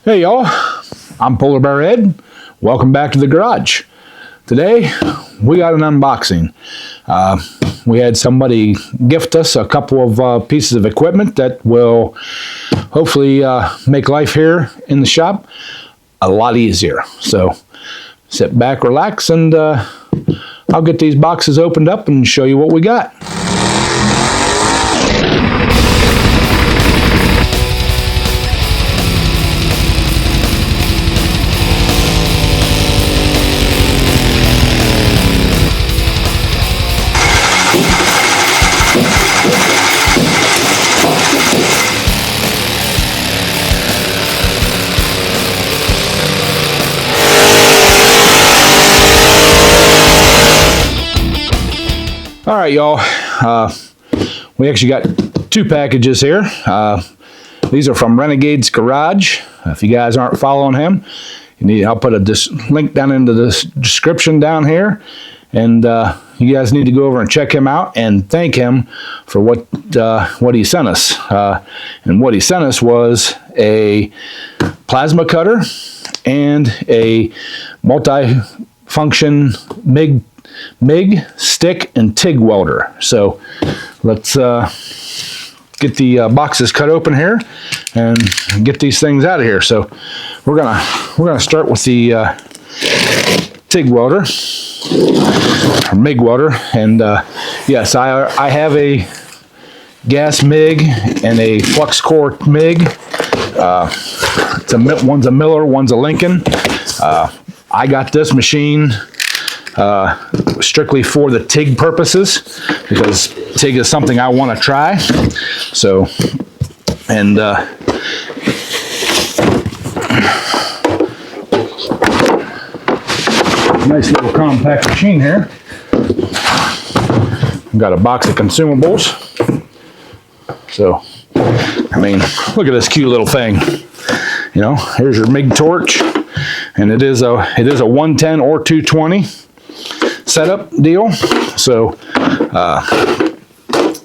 Hey y'all, I'm Polar Bear Ed. Welcome back to the garage. Today we got an unboxing. We had somebody gift us a couple of pieces of equipment that will hopefully make life here in the shop a lot easier. So sit back, relax, and I'll get these boxes opened up and show you what we got. All right, y'all. We actually got two packages here. These are from Renegade's Garage. If you guys aren't following him, I'll put a link down into the description down here, and you guys need to go over and check him out and thank him for what he sent us. And what he sent us was a plasma cutter and a multi-function MIG, stick, and TIG welder. So let's get the boxes cut open here and get these things out of here. So we're gonna start with the TIG welder or MIG welder, and yes, I have a gas MIG and a flux core MIG. One's a Miller, one's a Lincoln. I got this machine strictly for the TIG purposes, because TIG is something I want to try. So, and nice little compact machine here. I've got a box of consumables. So, I mean, look at this cute little thing. You know, here's your MIG torch, and it is a 110 or 220 setup deal. So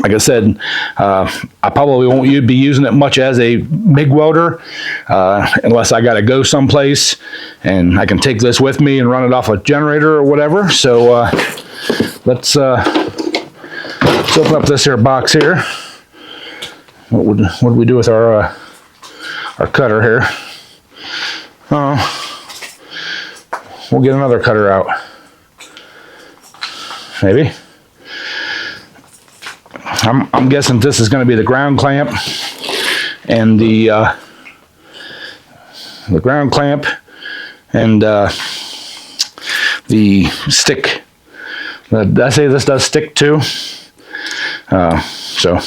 like I said, I probably won't be using it much as a MIG welder unless I gotta go someplace and I can take this with me and run it off a generator or whatever. So let's open up this here box here. What would we do with our cutter here? We'll get another cutter out. Maybe. I'm guessing this is going to be the ground clamp and the ground clamp and the stick. Did I say this does stick too? So.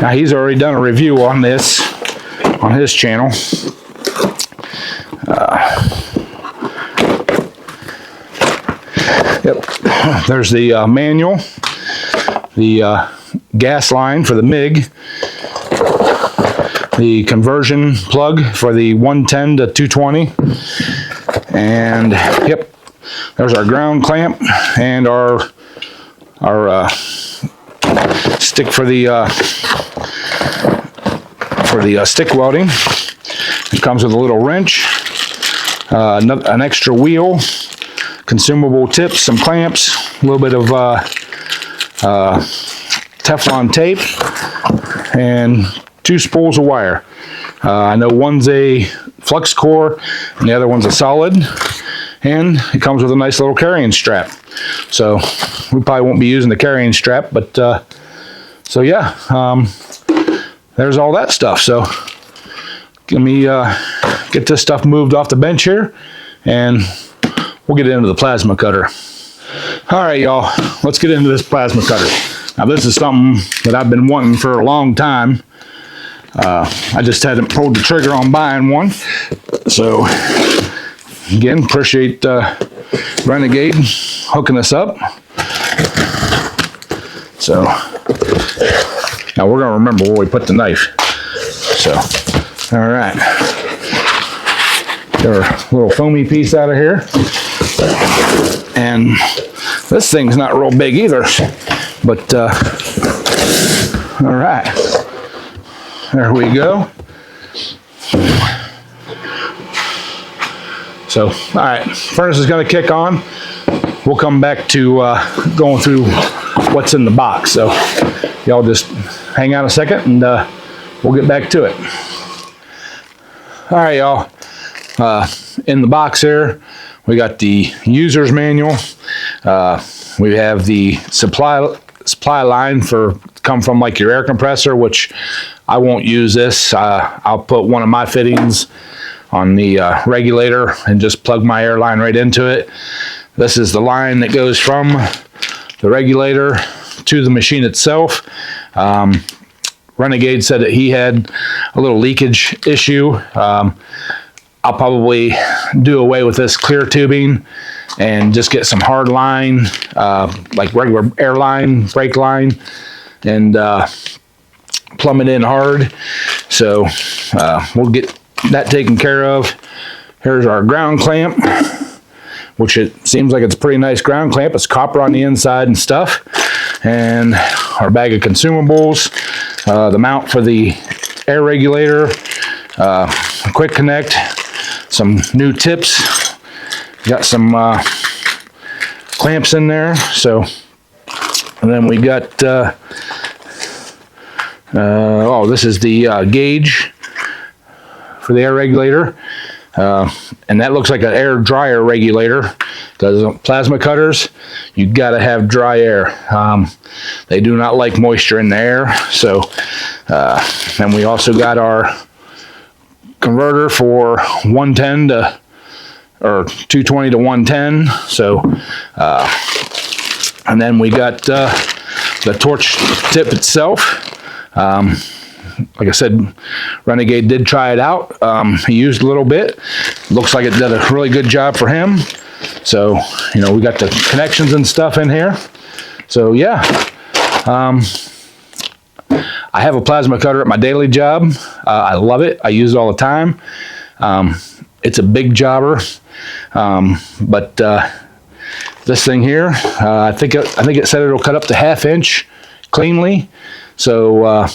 Now he's already done a review on this on his channel. Yep. There's the manual, the gas line for the MIG, the conversion plug for the 110 to 220, and yep, there's our ground clamp and our stick for the stick welding. It comes with a little wrench, an extra wheel, consumable tips, some clamps, a little bit of Teflon tape, and 2 spools of wire. I know one's a flux core and the other one's a solid, and it comes with a nice little carrying strap. So we probably won't be using the carrying strap, but so yeah, there's all that stuff. So let me get this stuff moved off the bench here, and we'll get into the plasma cutter. All right, y'all, let's get into this plasma cutter. Now, this is something that I've been wanting for a long time. I just hadn't pulled the trigger on buying one. So, again, appreciate Renegade hooking us up. So, now we're going to remember where we put the knife. So, all right. Get our little foamy piece out of here. And this thing's not real big either, but all right, there we go. So, all right, furnace is going to kick on. We'll come back to going through what's in the box. So, y'all just hang on a second, and we'll get back to it. All right, y'all. In the box here, we got the user's manual. We have the supply line for come from like your air compressor, which I won't use this. I'll put one of my fittings on the regulator and just plug my air line right into it. This is the line that goes from the regulator to the machine itself. Renegade said that he had a little leakage issue. I'll probably do away with this clear tubing and just get some hard line, like regular air line, brake line, and plumb it in hard. So we'll get that taken care of. Here's our ground clamp, which it seems like it's a pretty nice ground clamp. It's copper on the inside and stuff. And our bag of consumables, the mount for the air regulator, quick connect, some new tips. Got some clamps in there. So, and then we got, this is the gauge for the air regulator. And that looks like an air dryer regulator, because plasma cutters, you got to have dry air. They do not like moisture in the air. So, and we also got our converter for 110 to, or 220 to 110. So, and then we got the torch tip itself. Like I said, Renegade did try it out. He used a little bit. Looks like it did a really good job for him. So, you know, we got the connections and stuff in here. So, yeah. I have a plasma cutter at my daily job. I love it. I use it all the time. It's a big jobber. But this thing here, I think it said it'll cut up to 1/2 inch cleanly. So,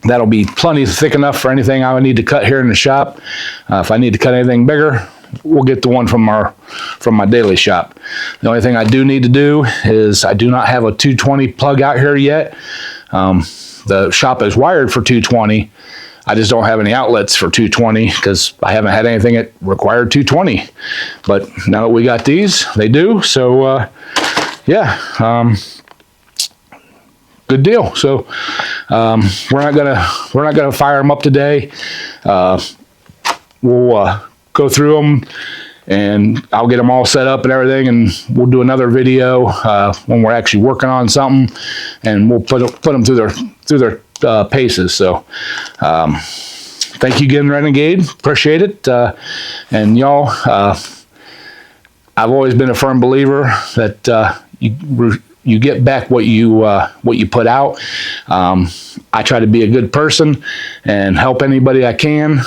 that'll be plenty thick enough for anything I would need to cut here in the shop. If I need to cut anything bigger, we'll get the one from my daily shop. The only thing I do need to do is I do not have a 220 plug out here yet. The shop is wired for 220. I just don't have any outlets for 220 because I haven't had anything that required 220. But now that we got these, they do. So yeah. Good deal. So we're not gonna fire them up today. We'll go through them, and I'll get them all set up and everything, and we'll do another video when we're actually working on something, and we'll put them through their paces. So thank you again, Renegade. Appreciate it. And y'all, I've always been a firm believer that you get back what you put out. I try to be a good person and help anybody I can.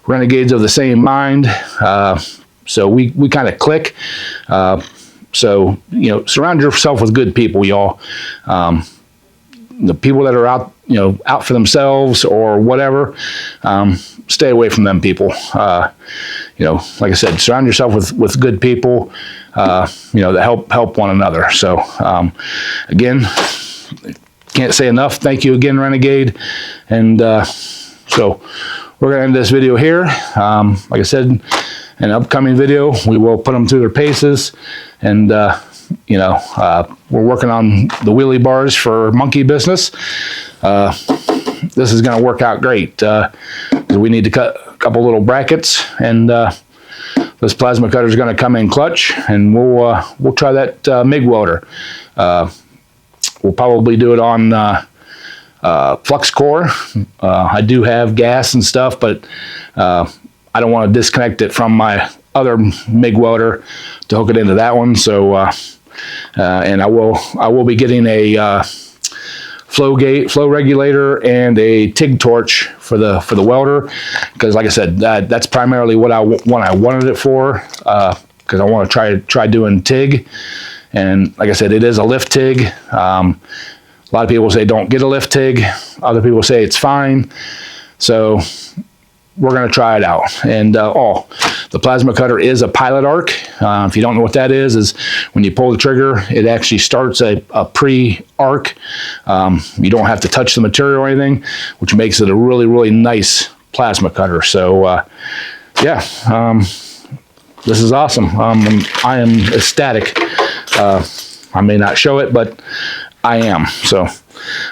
Renegades of the same mind. So we kind of click. So, you know, surround yourself with good people, y'all. The people that are out, you know, out for themselves or whatever, stay away from them people. You know, like I said, surround yourself with good people, you know, that help one another. So, again, can't say enough. Thank you again, Renegade. And so we're going to end this video here. Like I said, in an upcoming video, we will put them through their paces. And, you know, we're working on the wheelie bars for monkey business. This is going to work out great. We need to cut a couple little brackets, and this plasma cutter is going to come in clutch, and we'll try that MIG welder. We'll probably do it on flux core. I do have gas and stuff, but I don't want to disconnect it from my other MIG welder to hook it into that one. So, and I will be getting a flow regulator and a TIG torch for the welder, because like I said, that's primarily what I wanted it for. because I want to try doing TIG. And like I said, it is a lift TIG. A lot of people say don't get a lift TIG. Other people say it's fine. So we're going to try it out. And the plasma cutter is a pilot arc. If you don't know what that is when you pull the trigger, it actually starts a pre-arc. You don't have to touch the material or anything, which makes it a really, really nice plasma cutter. So yeah, this is awesome. I am ecstatic. I may not show it, but I am. So,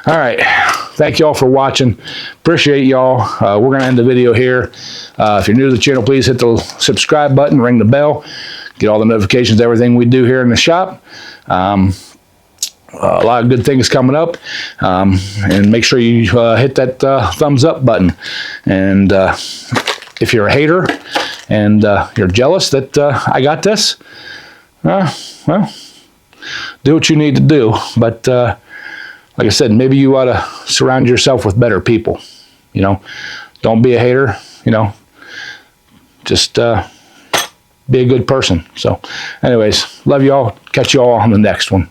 all right. Thank you all for watching. Appreciate y'all. We're going to end the video here. If you're new to the channel, please hit the subscribe button, ring the bell, get all the notifications, everything we do here in the shop. A lot of good things coming up. And make sure you hit that thumbs up button. And if you're a hater and you're jealous that I got this, well, do what you need to do. But like I said, maybe you ought to surround yourself with better people. You know, don't be a hater. You know, just be a good person. So anyways, love you all. Catch you all on the next one.